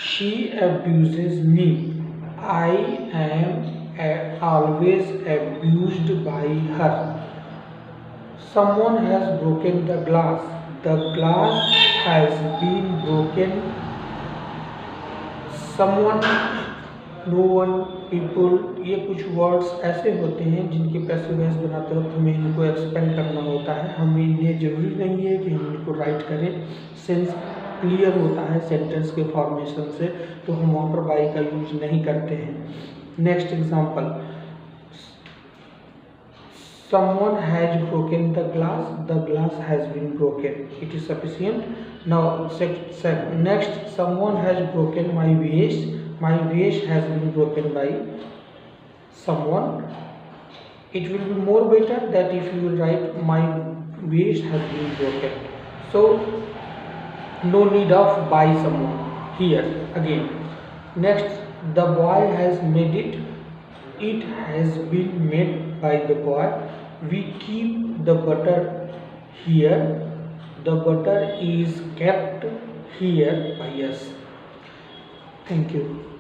She abuses me. I am always abused by her. Someone has broken the glass. The glass has been broken. Someone, no one, people, ये कुछ words ऐसे होते हैं जिनके passive voice बनाते वक्त हमें इनको एक्सपेल करना होता है। हमें इन्हें जरूरी नहीं है कि हम इनको राइट करें, सेंस क्लियर होता है सेंटेंस के फॉर्मेशन से, तो हम वहाँ पर बाई का यूज नहीं करते हैं। Next example, someone has broken the glass has been broken, it is sufficient. Now next, someone has broken my vase has been broken by someone. It will be more better that if you will write my vase has been broken. So no need of by someone here again. Next, the boy has made it. It has been made by the boy. We keep the butter here. The butter is kept here by us. Thank you.